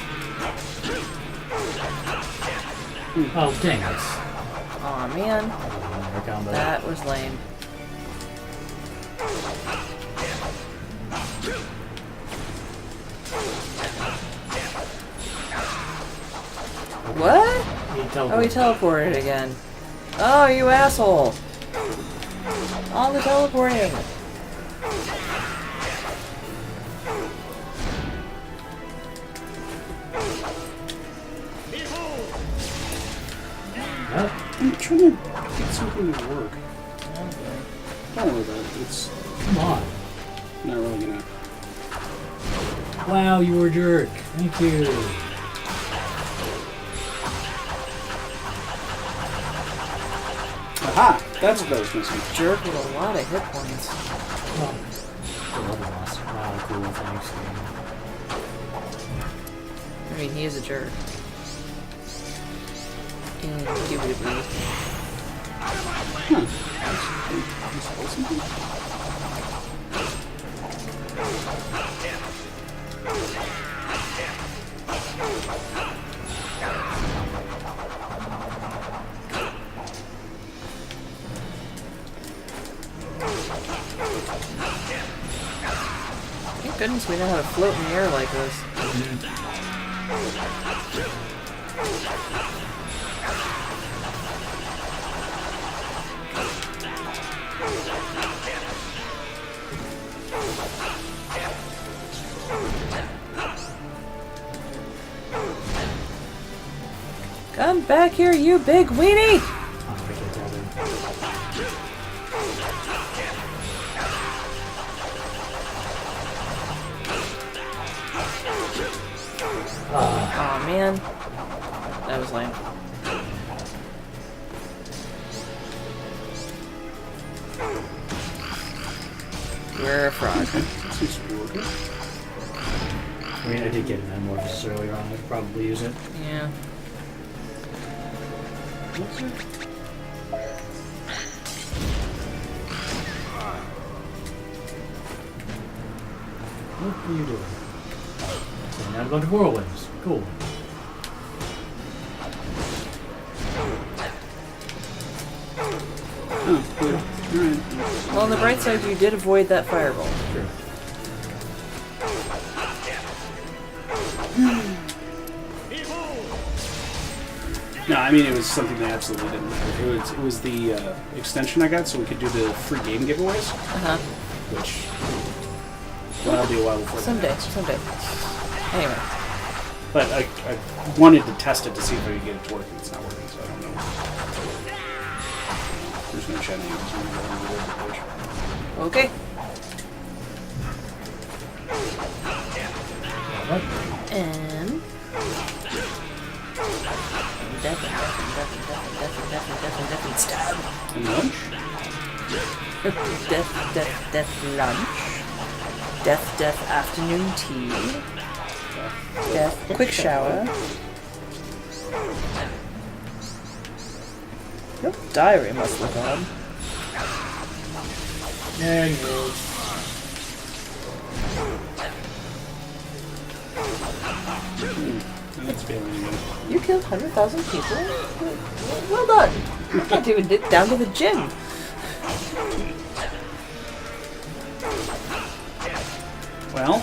Oh, dang it. Aw, man. Another combo. That was lame. What? He Oh, he teleported again. Oh, you asshole. All the teleporting. Yep. I'm trying to get something to work. Don't worry about it. It's Come on. not really gonna. Wow, you were a jerk. Thank you. Aha! That's what I was missing. Jerk with a lot of hit points. Oh, I love the boss. Wow, cool. Thanks. I mean, he is a jerk. Indubitably. Thank goodness we know how to float in the air like this. Come back here, you big weenie! Oh man, that was lame. You're a frog. I mean, I did get an Metamorphosis earlier on. I could probably use it. Yeah. What are you doing? Sending out a bunch of whirlwinds. Cool. Well, on the bright side, you did avoid that fireball. Sure. No, I mean, it was something that absolutely didn't matter. It was the extension I got so we could do the free game giveaways, which that'll be a while before that. Someday. Anyway. But I wanted to test it to see if I could get it to work, and it's not working, so I don't know. There's no shenanigans. Okay. And... Definitely stab. And lunch? Death lunch. Death afternoon tea. Death quick shower. Your diary must look odd. Yeah, you know. That's feeling good. You killed 100,000 people? Well done. You can't even get down to the gym. Well,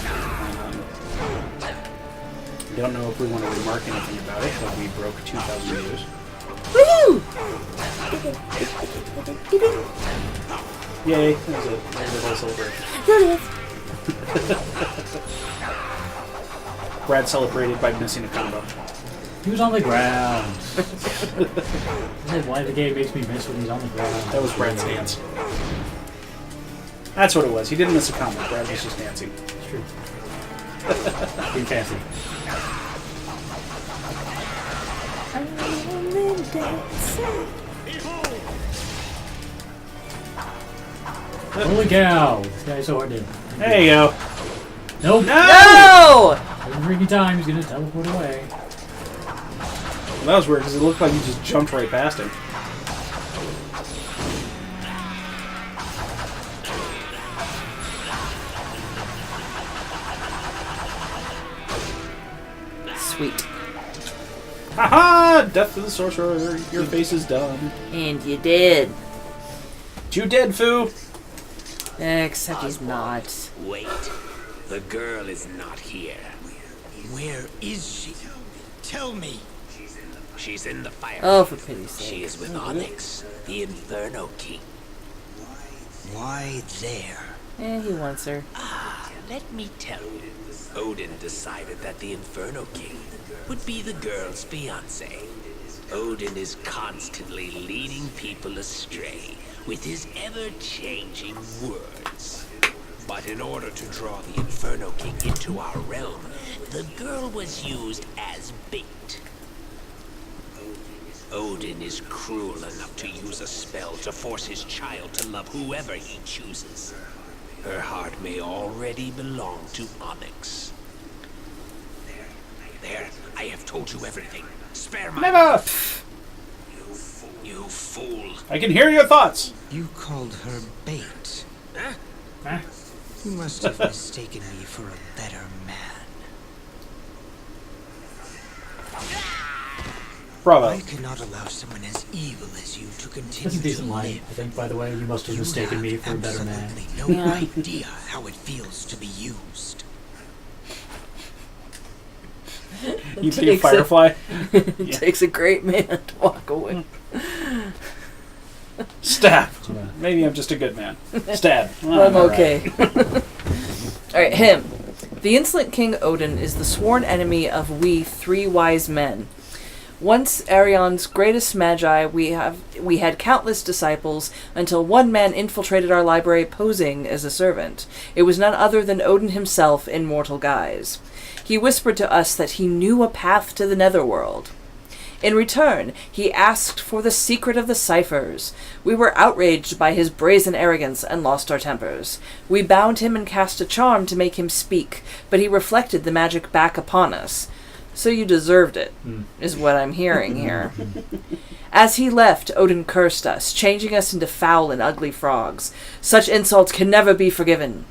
I don't know if we want to remark anything about it, but we broke 2,000 views. Woohoo! Yay, that was a whole celebration. Brad celebrated by missing a combo. He was on the ground. Why the game makes me miss when he's on the ground. That was Brad's dance. That's what it was. He didn't miss a combo. Brad was just dancing. It's true. Being fancy. Holy cow! This guy's so hard to... There you go. Nope. No! Every freaking time he's gonna teleport away. Well, that was weird because it looked like you just jumped right past him. Sweet. Haha! Death to the sorcerer. Your face is done. And you did. You did, Foo. Except he's not. Wait. The girl is not here. Where is she? Tell me. She's in the fire. Oh, for pity's sake. She is with Onyx, the Inferno King. Why there? He wants her. Let me tell you. Odin decided that the Inferno King would be the girl's fiancé. Odin is constantly leading people astray with his ever-changing words. But in order to draw the Inferno King into our realm, the girl was used as bait. Odin is cruel enough to use a spell to force his child to love whoever he chooses. Her heart may already belong to Onyx. There, I have told you everything. Spare my... Never! You fool. I can hear your thoughts. You called her bait. Huh? Huh? You must have mistaken me for a better man. Bravo. I cannot allow someone as evil as you to continue That's a to decent line, live. I think, by the way. You must have You mistaken me have for a better man. absolutely no idea how it feels to be used. You think Takes Firefly? It takes a great man to walk away. Stab. Yeah. Maybe I'm just a good man. Stab. Well, I'm all right. okay. Alright, him. The insolent King Odin is the sworn enemy of we three wise men. Once Arion's greatest magi, we had countless disciples until one man infiltrated our library posing as a servant. It was none other than Odin himself in mortal guise. He whispered to us that he knew a path to the netherworld. In return, he asked for the secret of the ciphers. We were outraged by his brazen arrogance and lost our tempers. We bound him and cast a charm to make him speak, but he reflected the magic back upon us. So you deserved it, is what I'm hearing here. As he left, Odin cursed us, changing us into foul and ugly frogs. Such insults can never be forgiven.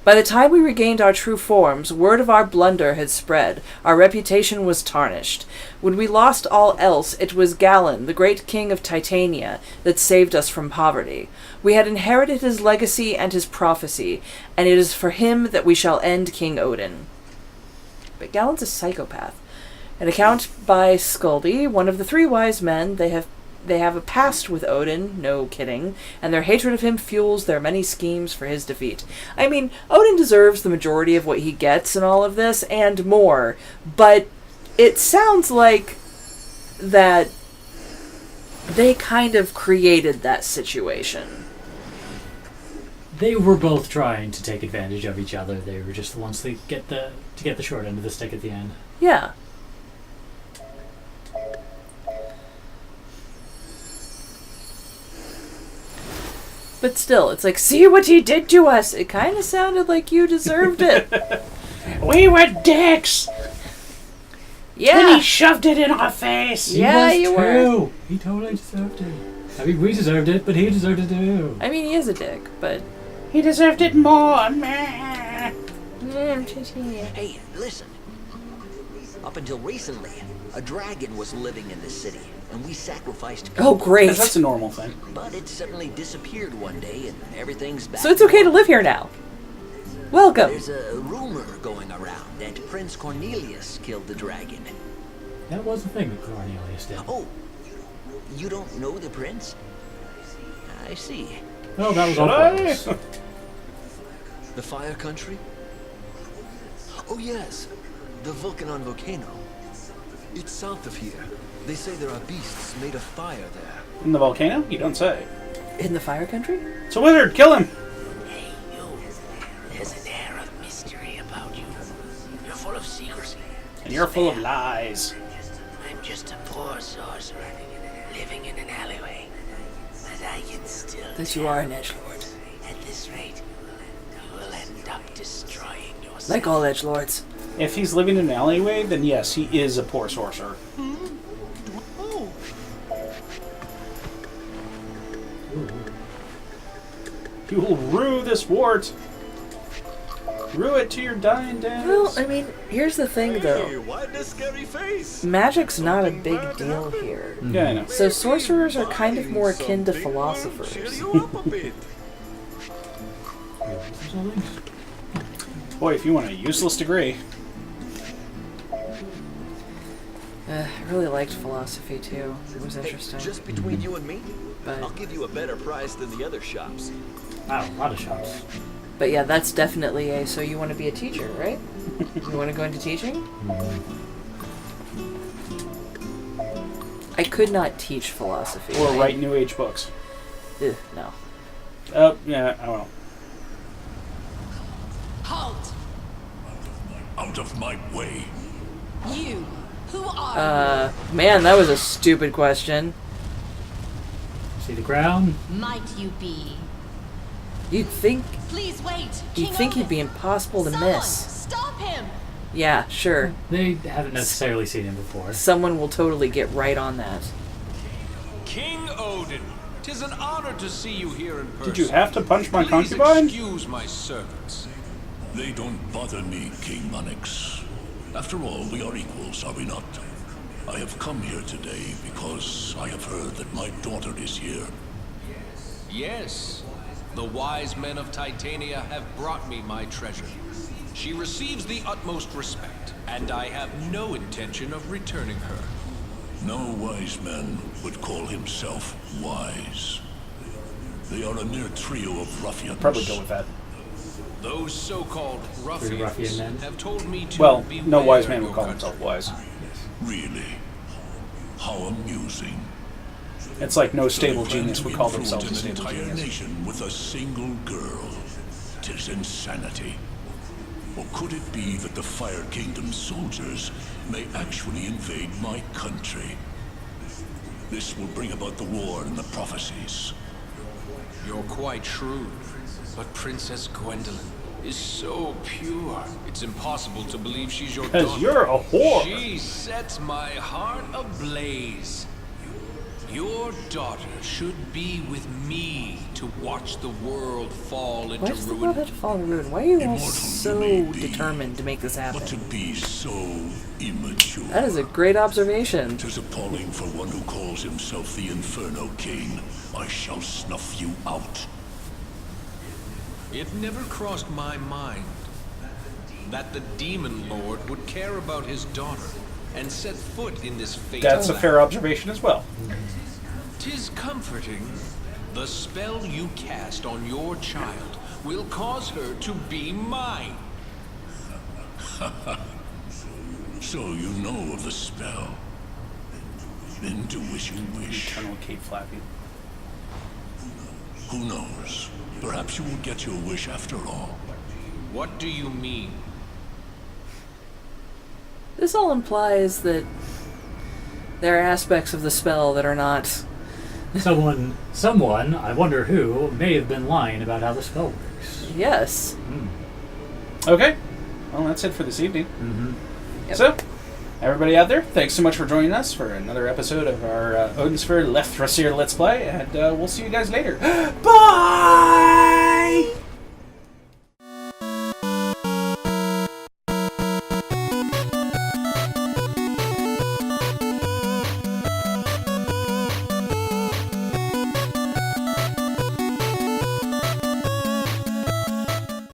By the time we regained our true forms, word of our blunder had spread. Our reputation was tarnished. When we lost all else, it was Galen, the great king of Titania, that saved us from poverty. We had inherited his legacy and his prophecy, and it is for him that we shall end King Odin. But Galen's a psychopath. An account by Skuldy, one of the three wise men, they have a past with Odin, no kidding, and their hatred of him fuels their many schemes for his defeat. I mean, Odin deserves the majority of what he gets in all of this, and more, but it sounds like that they kind of created that situation. They were both trying to take advantage of each other. They were just the ones that get the short end of the stick at the end. Yeah. But still, it's like, see what he did to us. It kind of sounded like you deserved it. We were dicks. Yeah. And he shoved it in our face. Yeah, He you was were. too. He totally deserved it. I mean, we deserved it, but he deserved it too. I mean, he is a dick, but... He deserved it more. Meh. Hey, listen. Up until recently, a dragon was living in the city, and we sacrificed... Oh, great. That's a normal thing. But it suddenly disappeared one day, and everything's back. So it's okay to live here now. Welcome. There's a rumor going around that Prince Cornelius killed the dragon. That was the thing that Cornelius did. Oh, you don't know the prince? I see. Oh, that was all Cornelius. The Fire Country? Oh yes, the Vulcanon volcano. It's south of here. They say there are beasts made of fire there. In the volcano? You don't say. In the Fire Country? It's a wizard. Kill him. Hey, you. There's an air of mystery about you. You're full of secrecy. And you're full of lies. I'm just a poor sorcerer living in an alleyway. But I can still That you tell. are an edgelord. At this rate, you will end up destroying yourself. Like all edgelords. If he's living in an alleyway, then yes, he is a poor sorcerer. You will rue this wart. Rue it to your dying days. Well, I mean, here's the thing, though. Why the scary face? Magic's not a big deal here. Yeah, I know. So sorcerers are kind of more akin to philosophers. Cheer you up a bit. Boy, if you want a useless degree. I really liked philosophy, too. It was Hey, interesting. just between you and me, But, I'll give you a better price than the other shops. Wow, a lot of shops. but yeah, that's definitely a... So you want to be a teacher, right? You want to go into teaching? I could not teach philosophy. Or write New Age books. Ugh, no. Oh, yeah, I will. out of my way. You, who are Man, that was a stupid question. See the ground? might you be? You'd think Please wait. you'd King think Odin. it'd be impossible to Someone, miss. stop him. Yeah, sure. They haven't necessarily seen him before. Someone will totally get right on that. King Odin, 'tis an honor to see you here in person. Did you have to punch my Please concubine? excuse my servants. They don't bother me, King Monix. After all, we are equals, are we not? I have come here today because I have heard that my daughter is here. Yes, the wise men of Titania have brought me my treasure. She receives the utmost respect, and I have no intention of returning her. No wise man would call himself wise. They are a mere trio of ruffians. Probably go with that. Those so-called ruffian ruffians men. have told me to Well, beware no wise man your would call country. himself wise. Really? How amusing. It's like no stable They plan genius to would call influence themselves a an stable entire genius. nation with a single girl. 'Tis insanity. Or could it be that the Fire Kingdom's soldiers may actually invade my country? This will bring about the war and the prophecies. You're quite shrewd, but Princess Gwendolyn is so pure. It's impossible to believe she's your daughter. Because you're a whore. She sets my heart ablaze. Your daughter should be with me to watch the world fall Why into does the world ruin. have to fall in ruin? Why are you all Immortal so you may be, determined to make this But to happen? be so immature. That is a great observation. 'Tis appalling for one who calls himself the Inferno King. I shall snuff you out. It never crossed my mind that the Demon Lord would care about his daughter and set foot in this fatal That's a fair observation as well. 'Tis comforting. The spell you cast on your child will cause her to be mine. So you know of the spell. Then do as you wish. Eternal Kate Flappy. Who knows? Perhaps you will get your wish after all. What do you mean? This all implies that there are aspects of the spell that are not. Someone, I wonder who, may have been lying about how the spell works. Yes. Okay. Well, that's it for this evening. Mm-hmm. Yep. So, everybody out there, thanks so much for joining us for another episode of our Odin Sphere Leifthrasir Let's Play, and we'll see you guys later. Bye!